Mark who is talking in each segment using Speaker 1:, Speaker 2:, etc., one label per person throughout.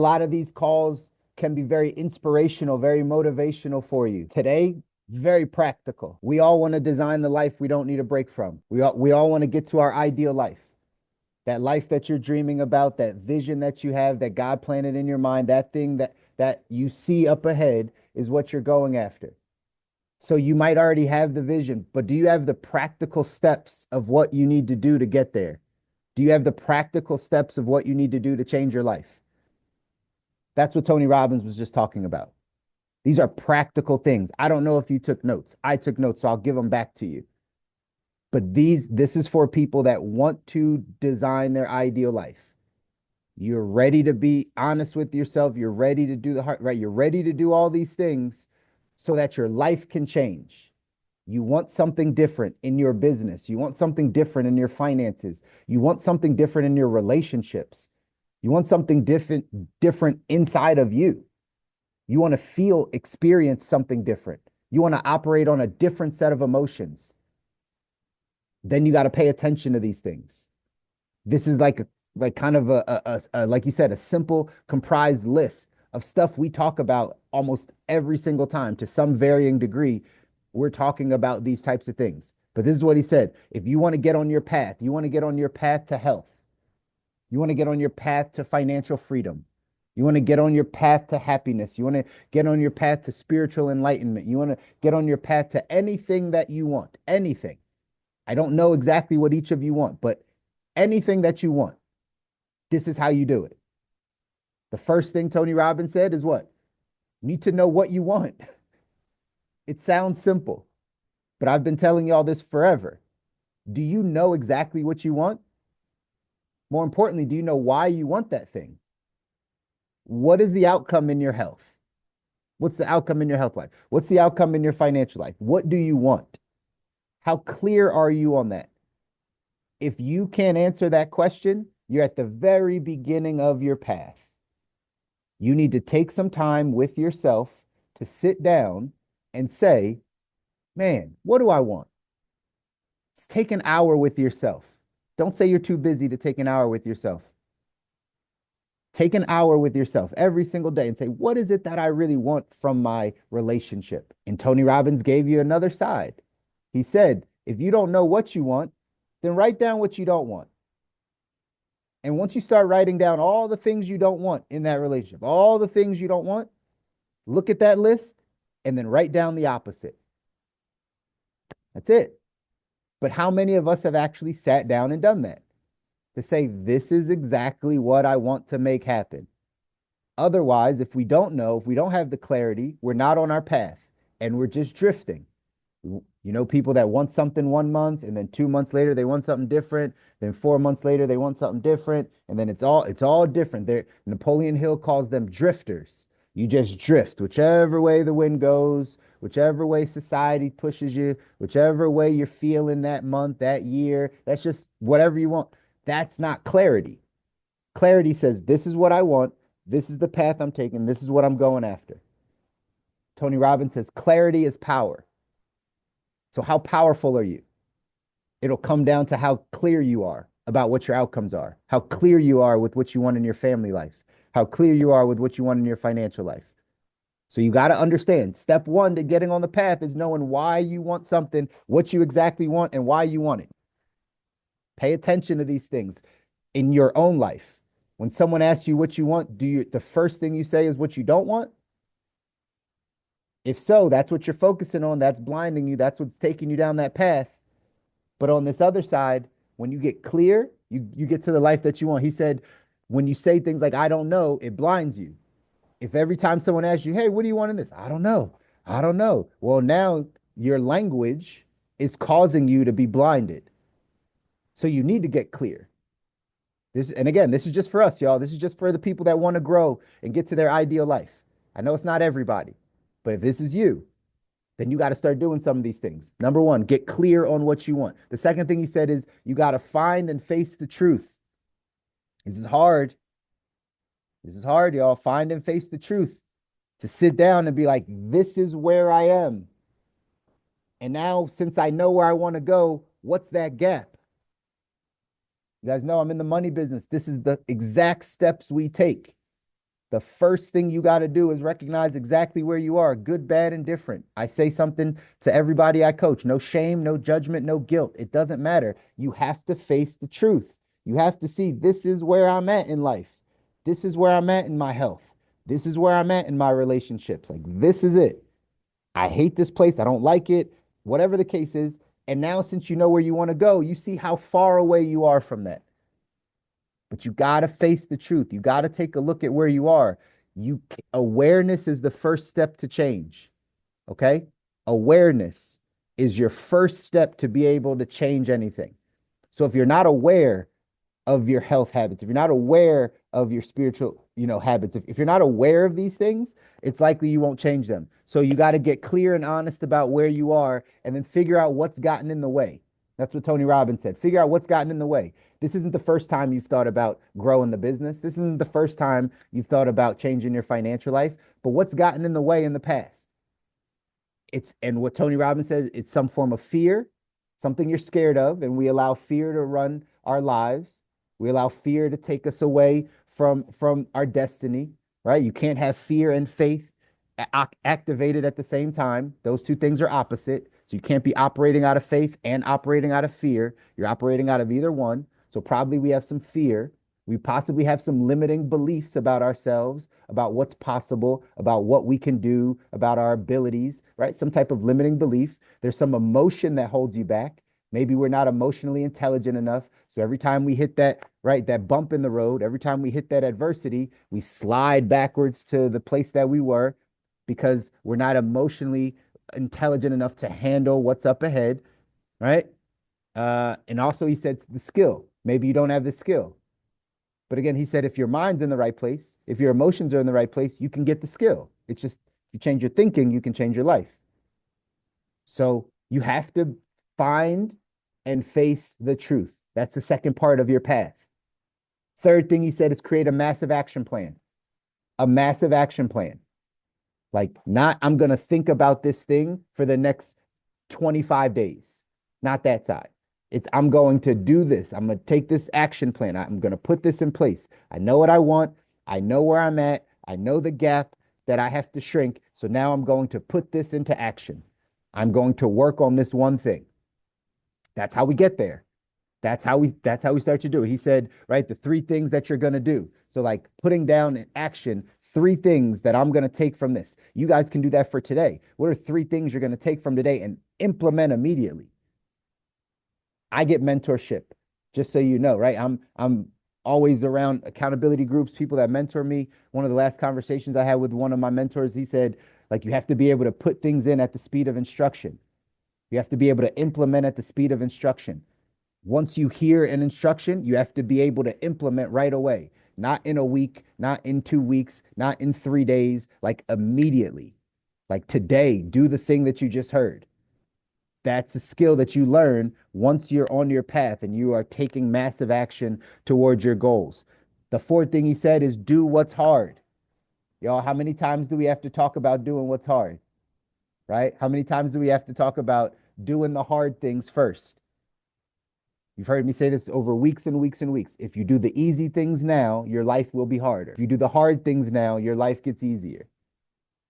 Speaker 1: A lot of these calls can be very inspirational, very motivational for you. Today, very practical. We all want to design the life we don't need a break from. We all want to get to our ideal life. That life that you're dreaming about, that vision that you have, that God planted in your mind, that thing that you see up ahead is what you're going after. So you might already have the vision, but do you have the practical steps of what you need to do to get there? Do you have the practical steps of what you need to do to change your life? That's what Tony Robbins was just talking about. These are practical things. I don't know if you took notes. I took notes, so I'll give them back to you. But this is for people that want to design their ideal life. You're ready to be honest with yourself. You're ready to do the heart, right? You're ready to do all these things so that your life can change. You want something different in your business. You want something different in your finances. You want something different in your relationships. You want something different inside of you. You want to experience something different. You want to operate on a different set of emotions. Then you got to pay attention to these things. This is like kind of like you said, a simple comprised list of stuff we talk about almost every single time to some varying degree. We're talking about these types of things. But this is what he said. If you want to get on your path, you want to get on your path to health, you want to get on your path to financial freedom, you want to get on your path to happiness, you want to get on your path to spiritual enlightenment, you want to get on your path to anything that you want, anything. I don't know exactly what each of you want, but anything that you want, this is how you do it. The first thing Tony Robbins said is what? You need to know what you want. It sounds simple, but I've been telling y'all this forever. Do you know exactly what you want? More importantly, do you know why you want that thing? What is the outcome in your health? What's the outcome in your health life? What's the outcome in your financial life? What do you want? How clear are you on that? If you can't answer that question, you're at the very beginning of your path. You need to take some time with yourself to sit down and say, man, what do I want? Take an hour with yourself. Don't say you're too busy to take an hour with yourself. Take an hour with yourself every single day and say, what is it that I really want from my relationship? And Tony Robbins gave you another side. He said, if you don't know what you want, then write down what you don't want. And once you start writing down all the things you don't want in that relationship, all the things you don't want, look at that list and then write down the opposite. That's it. But how many of us have actually sat down and done that? To say, this is exactly what I want to make happen. Otherwise, if we don't know, if we don't have the clarity, we're not on our path and we're just drifting. You know, people that want something 1 month and then 2 months later they want something different. Then 4 months later they want something different, and then it's all different. There, Napoleon Hill calls them drifters. You just drift whichever way the wind goes, whichever way society pushes you, whichever way you're feeling that month, that year. That's just whatever you want. That's not clarity. Clarity says, this is what I want. This is the path I'm taking. This is what I'm going after. Tony Robbins says, clarity is power. So how powerful are you? It'll come down to how clear you are about what your outcomes are, how clear you are with what you want in your family life, how clear you are with what you want in your financial life. So you got to understand, step one to getting on the path is knowing why you want something, what you exactly want, and why you want it. Pay attention to these things in your own life. When someone asks you what you want, the first thing you say is what you don't want? If so, that's what you're focusing on. That's blinding you. That's what's taking you down that path. But on this other side, when you get clear, you get to the life that you want. He said, when you say things like, I don't know, it blinds you. If every time someone asks you, hey, what do you want in this? I don't know. I don't know. Well, now your language is causing you to be blinded. So you need to get clear. And again, this is just for us, y'all. This is just for the people that want to grow and get to their ideal life. I know it's not everybody, but if this is you, then you got to start doing some of these things. Number one, get clear on what you want. The second thing he said is you got to find and face the truth. This is hard. This is hard, y'all. Find and face the truth. To sit down and be like, this is where I am. And now, since I know where I want to go, what's that gap? You guys know I'm in the money business. This is the exact steps we take. The first thing you got to do is recognize exactly where you are, good, bad, and different. I say something to everybody I coach: no shame, no judgment, no guilt. It doesn't matter. You have to face the truth. You have to see, this is where I'm at in life. This is where I'm at in my health. This is where I'm at in my relationships. Like, this is it. I hate this place. I don't like it, whatever the case is. And now, since you know where you want to go, you see how far away you are from that. But you got to face the truth. You got to take a look at where you are. Awareness is the first step to change. Okay? Awareness is your first step to be able to change anything. So if you're not aware of your health habits, if you're not aware of your spiritual, habits, if you're not aware of these things, it's likely you won't change them. So you got to get clear and honest about where you are, and then figure out what's gotten in the way. That's what Tony Robbins said. Figure out what's gotten in the way. This isn't the first time you've thought about growing the business. This isn't the first time you've thought about changing your financial life, but what's gotten in the way in the past? And what Tony Robbins says, it's some form of fear, something you're scared of, and we allow fear to run our lives. We allow fear to take us away from our destiny, right? You can't have fear and faith activated at the same time. Those two things are opposite. So you can't be operating out of faith and operating out of fear. You're operating out of either one. So probably we have some fear. We possibly have some limiting beliefs about ourselves, about what's possible, about what we can do, about our abilities, right? Some type of limiting belief. There's some emotion that holds you back. Maybe we're not emotionally intelligent enough. So every time we hit that, right, that bump in the road, every time we hit that adversity, we slide backwards to the place that we were, because we're not emotionally intelligent enough to handle what's up ahead, right? And also he said the skill. Maybe you don't have the skill. But again, he said, if your mind's in the right place, if your emotions are in the right place, you can get the skill. It's just, if you change your thinking, you can change your life. So you have to find and face the truth. That's the second part of your path. Third thing he said is create a massive action plan. A massive action plan. Like, not, I'm going to think about this thing for the next 25 days. Not that side. It's, I'm going to do this. I'm going to take this action plan. I'm going to put this in place. I know what I want. I know where I'm at. I know the gap that I have to shrink. So now I'm going to put this into action. I'm going to work on this one thing. That's how we get there. That's how we start to do it. He said, right, the three things that you're going to do. So like putting down in action, three things that I'm going to take from this. You guys can do that for today. What are three things you're going to take from today and implement immediately? I get mentorship, just so you know, right? I'm always around accountability groups, people that mentor me. One of the last conversations I had with one of my mentors, he said, like, you have to be able to put things in at the speed of instruction. You have to be able to implement at the speed of instruction. Once you hear an instruction, you have to be able to implement right away. Not in a week, not in 2 weeks, not in 3 days, like immediately. Like today, do the thing that you just heard. That's a skill that you learn once you're on your path and you are taking massive action towards your goals. The fourth thing he said is do what's hard. Y'all, how many times do we have to talk about doing what's hard? Right? How many times do we have to talk about doing the hard things first? You've heard me say this over weeks and weeks and weeks. If you do the easy things now, your life will be harder. If you do the hard things now, your life gets easier.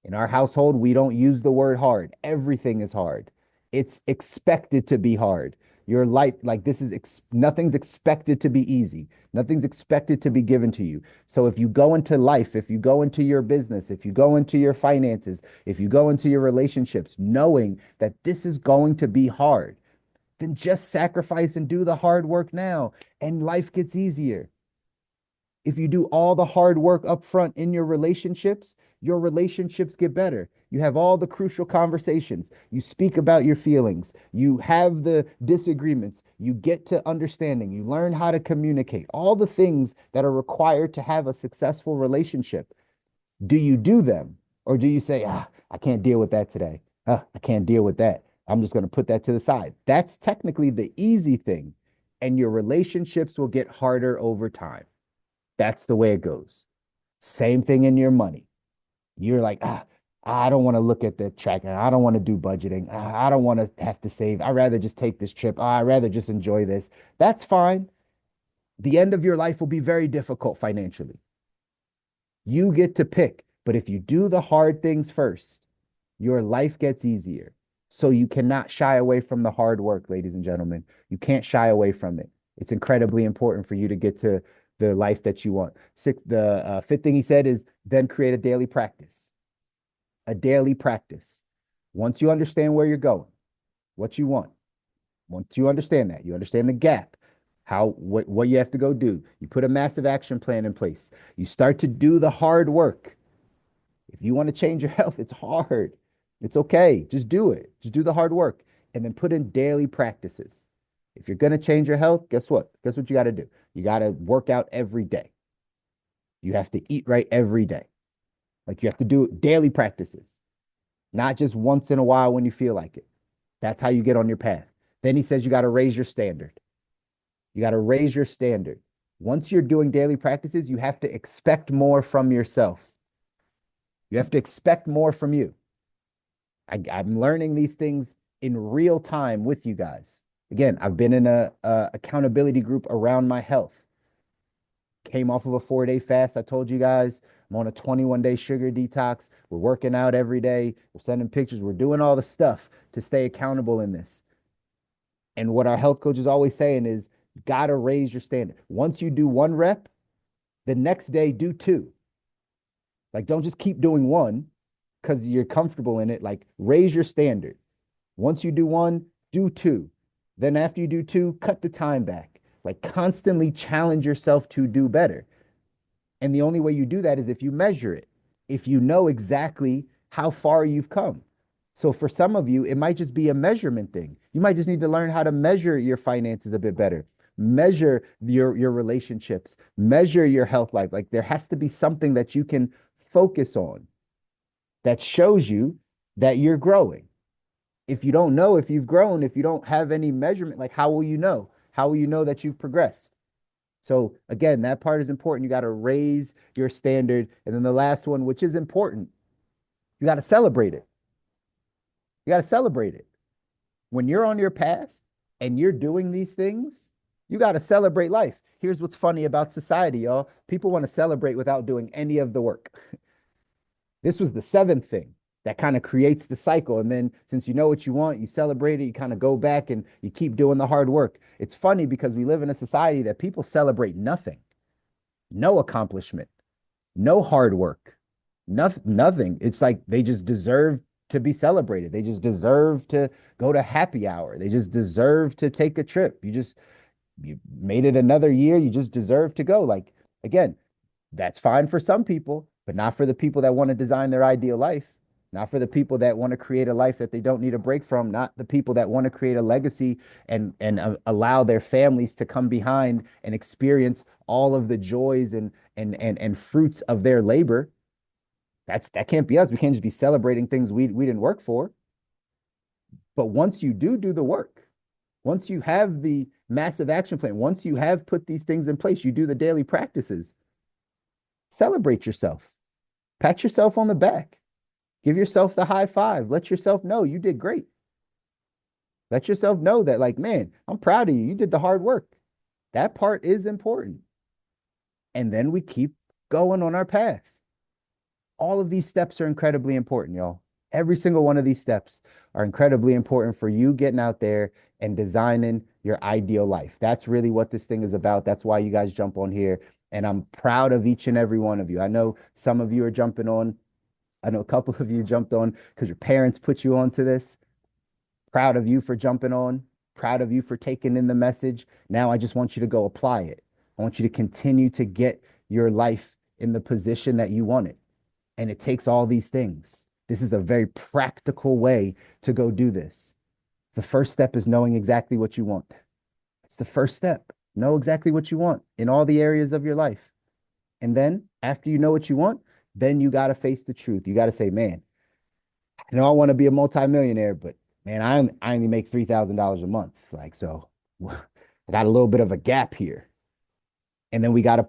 Speaker 1: In our household, we don't use the word hard. Everything is hard. It's expected to be hard. Your life, like this is, nothing's expected to be easy. Nothing's expected to be given to you. So if you go into life, if you go into your business, if you go into your finances, if you go into your relationships, knowing that this is going to be hard, then just sacrifice and do the hard work now, and life gets easier. If you do all the hard work up front in your relationships get better. You have all the crucial conversations. You speak about your feelings. You have the disagreements. You get to understanding. You learn how to communicate. All the things that are required to have a successful relationship. Do you do them? Or do you say, I can't deal with that today. I can't deal with that. I'm just going to put that to the side. That's technically the easy thing. And your relationships will get harder over time. That's the way it goes. Same thing in your money. You're like, I don't want to look at the track. I don't want to do budgeting. I don't want to have to save. I'd rather just take this trip. I'd rather just enjoy this. That's fine. The end of your life will be very difficult financially. You get to pick. But if you do the hard things first, your life gets easier. So you cannot shy away from the hard work, ladies and gentlemen. You can't shy away from it. It's incredibly important for you to get to the life that you want. The fifth thing he said is then create a daily practice. A daily practice. Once you understand where you're going, what you want, once you understand that, you understand the gap, what you have to go do. You put a massive action plan in place. You start to do the hard work. If you want to change your health, it's hard. It's okay. Just do it. Just do the hard work and then put in daily practices. If you're going to change your health, guess what? Guess what you got to do? You got to work out every day. You have to eat right every day. Like you have to do daily practices, not just once in a while when you feel like it. That's how you get on your path. Then he says you got to raise your standard. You got to raise your standard. Once you're doing daily practices, you have to expect more from yourself. You have to expect more from you. I'm learning these things in real time with you guys. Again, I've been in a accountability group around my health. Came off of a 4-day fast. I told you guys I'm on a 21-day sugar detox. We're working out every day. We're sending pictures. We're doing all the stuff to stay accountable in this. And what our health coach is always saying is, you got to raise your standard. Once you do 1 rep, the next day do 2. Like, don't just keep doing 1 because you're comfortable in it. Like, raise your standard. Once you do 1, do 2. Then after you do 2, cut the time back. Like, constantly challenge yourself to do better. And the only way you do that is if you measure it, if you know exactly how far you've come. So for some of you, it might just be a measurement thing. You might just need to learn how to measure your finances a bit better, measure your relationships, measure your health life. Like there has to be something that you can focus on that shows you that you're growing. If you don't know if you've grown, if you don't have any measurement, like how will you know? How will you know that you've progressed? So again, that part is important. You got to raise your standard. And then the last one, which is important, you got to celebrate it. You got to celebrate it. When you're on your path and you're doing these things, you got to celebrate life. Here's what's funny about society, y'all. People want to celebrate without doing any of the work. This was the 7th thing that kind of creates the cycle. And then since you know what you want, you celebrate it, you kind of go back and you keep doing the hard work. It's funny because we live in a society that people celebrate nothing, no accomplishment, no hard work, nothing. It's like they just deserve to be celebrated. They just deserve to go to happy hour. They just deserve to take a trip. You made it another year. You just deserve to go. Like, again, that's fine for some people, but not for the people that want to design their ideal life. Not for the people that want to create a life that they don't need a break from, not the people that want to create a legacy and allow their families to come behind and experience all of the joys and fruits of their labor. That can't be us. We can't just be celebrating things we didn't work for. But once you do the work, once you have the massive action plan, once you have put these things in place, you do the daily practices, celebrate yourself, pat yourself on the back. Give yourself the high five. Let yourself know you did great. Let yourself know that, like, man, I'm proud of you. You did the hard work. That part is important. And then we keep going on our path. All of these steps are incredibly important, y'all. Every single one of these steps are incredibly important for you getting out there and designing your ideal life. That's really what this thing is about. That's why you guys jump on here. And I'm proud of each and every one of you. I know some of you are jumping on. I know a couple of you jumped on because your parents put you onto this. Proud of you for jumping on. Proud of you for taking in the message. Now I just want you to go apply it. I want you to continue to get your life in the position that you want it. And it takes all these things. This is a very practical way to go do this. The first step is knowing exactly what you want. It's the first step. Know exactly what you want in all the areas of your life. And then after you know what you want, then you got to face the truth. You got to say, man, I know I want to be a multimillionaire, but man, I only make $3,000 a month. Like, so I got a little bit of a gap here. And then we got to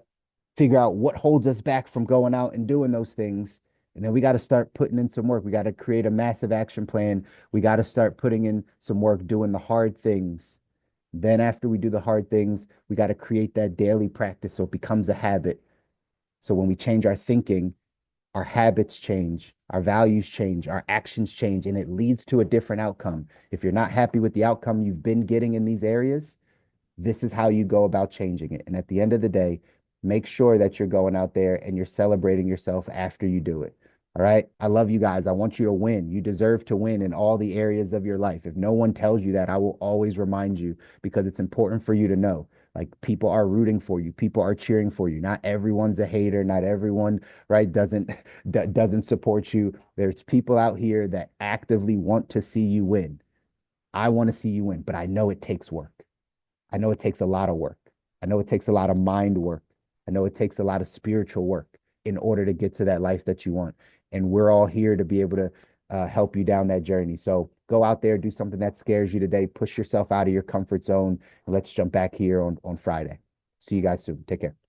Speaker 1: figure out what holds us back from going out and doing those things. And then we got to start putting in some work. We got to create a massive action plan. We got to start putting in some work, doing the hard things. Then after we do the hard things, we got to create that daily practice so it becomes a habit. So when we change our thinking, our habits change, our values change, our actions change, and it leads to a different outcome. If you're not happy with the outcome you've been getting in these areas, this is how you go about changing it. And at the end of the day, make sure that you're going out there and you're celebrating yourself after you do it. All right. I love you guys. I want you to win. You deserve to win in all the areas of your life. If no one tells you that, I will always remind you because it's important for you to know. Like people are rooting for you. People are cheering for you. Not everyone's a hater. Not everyone, right, doesn't support you. There's people out here that actively want to see you win. I want to see you win, but I know it takes work. I know it takes a lot of work. I know it takes a lot of mind work. I know it takes a lot of spiritual work in order to get to that life that you want. And we're all here to be able to help you down that journey. So go out there, do something that scares you today, push yourself out of your comfort zone, and let's jump back here on Friday. See you guys soon. Take care.